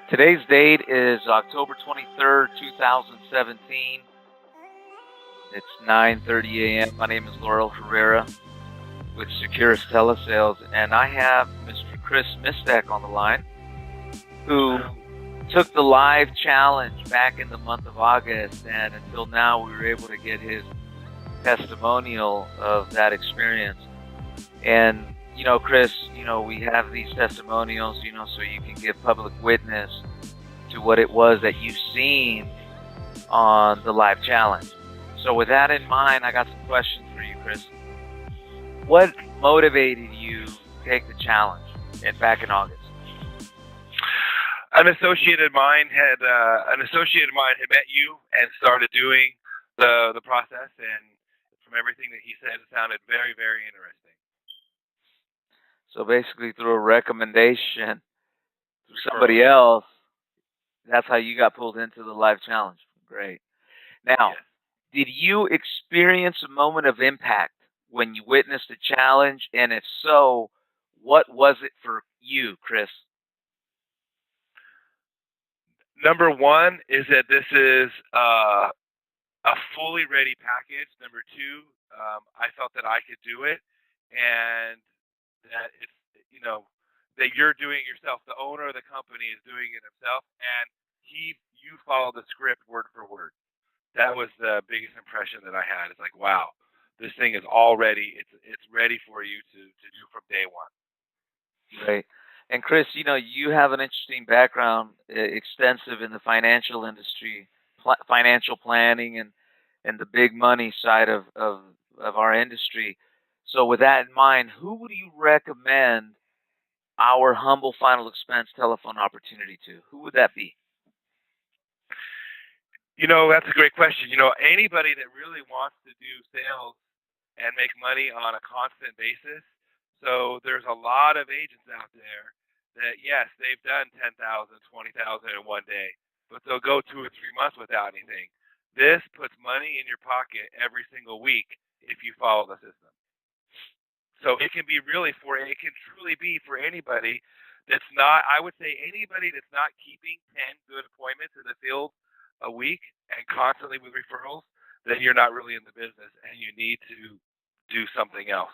Today's date is October 23rd, 2017. It's 9:30 a.m. My name is Laurel Herrera with Securus Telesales, and I have Mr. Chris Mistak on the line, who took the live challenge back in the month of August, and until now we were able to get his testimonial of that experience. And Chris, we have these testimonials, so you can give public witness to what it was that you've seen on the live challenge. So with that in mind, I got some questions for you, Chris. What motivated you to take the challenge back in August? An associate of mine had met you and started doing the process, and from everything that he said, it sounded very, very interesting. So basically, through a recommendation through somebody else, that's how you got pulled into the live challenge. Great. Now, yes. Did you experience a moment of impact when you witnessed the challenge? And if so, what was it for you, Chris? Number one is that this is a fully ready package. Number two, I felt that I could do it, and that it's, that you're doing it yourself. The owner of the company is doing it himself, and you follow the script word for word. That was the biggest impression that I had. It's like, wow, this thing is all ready. It's ready for you to do from day one. Right. And Chris, you have an interesting background, extensive in the financial industry, financial planning, and the big money side of our industry. So with that in mind, who would you recommend our humble final expense telephone opportunity to? Who would that be? That's a great question. Anybody that really wants to do sales and make money on a constant basis. So there's a lot of agents out there that, yes, they've done 10,000, 20,000 in one day, but they'll go 2 or 3 months without anything. This puts money in your pocket every single week if you follow the system. So it can truly be for anybody that's not, I would say anybody that's not keeping 10 good appointments in the field a week and constantly with referrals, then you're not really in the business and you need to do something else.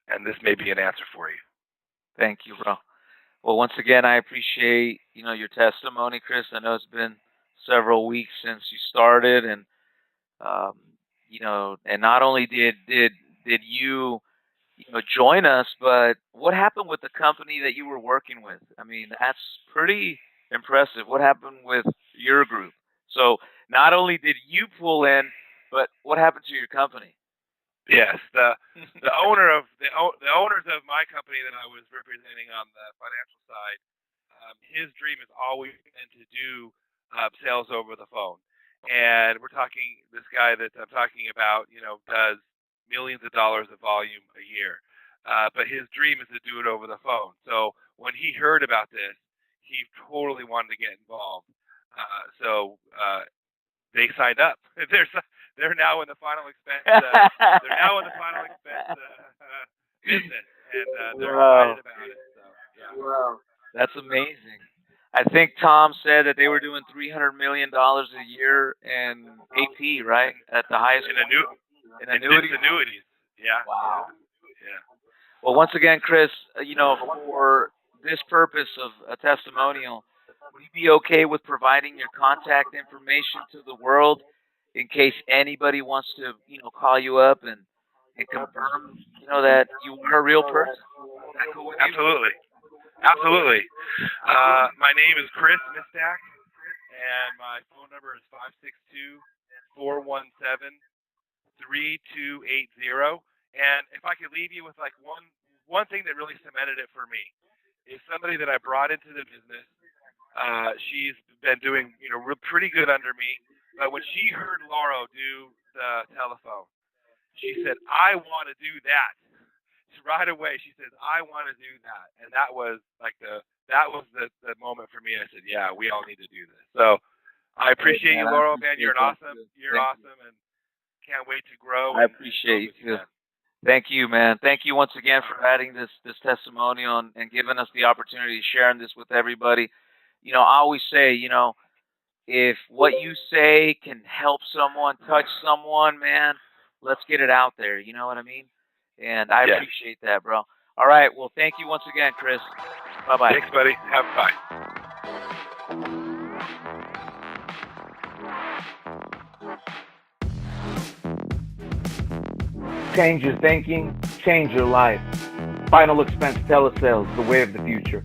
And this may be an answer for you. Thank you, bro. Well, once again, I appreciate, your testimony, Chris. I know it's been several weeks since you started, and, and not only did you, join us, but what happened with the company that you were working with? I mean, that's pretty impressive. What happened with your group? So not only did you pull in, but what happened to your company? Yes, the owners of my company that I was representing on the financial side, his dream has always been to do sales over the phone. And we're talking, this guy that I'm talking about, does millions of dollars of volume a year. But his dream is to do it over the phone. So when he heard about this, he totally wanted to get involved. So they signed up. They're now in the final expense. They're now in the final expense business, and they're excited about it. So, yeah. Wow, that's amazing. I think Tom said that they were doing $300 million a year in AP, right? At the highest in annuities. Yeah. Wow. Yeah. Well, once again, Chris, for this purpose of a testimonial, would you be okay with providing your contact information to the world in case anybody wants to, call you up and confirm, that you are a real person? Absolutely. Absolutely. My name is Chris Mistak, and my phone number is 562-417-3280. And if I could leave you with like one thing that really cemented it for me is somebody that I brought into the business. She's been doing, pretty good under me. But when she heard Lauro do the telephone, she said, "I want to do that." Right away, she says, "I want to do that," and that was the moment for me. I said, "Yeah, we all need to do this." So I appreciate you, Lauro, man. You're awesome, and can't wait to grow. I appreciate you too. Thank you, man. Thank you once again for adding this testimonial and giving us the opportunity of sharing this with everybody. I always say, if what you say can help someone, touch someone, man, let's get it out there. You know what I mean? And I appreciate that, bro. All right. Well, thank you once again, Chris. Bye-bye. Thanks, buddy. Have fun. Change your thinking, change your life. Final expense telesales, the way of the future.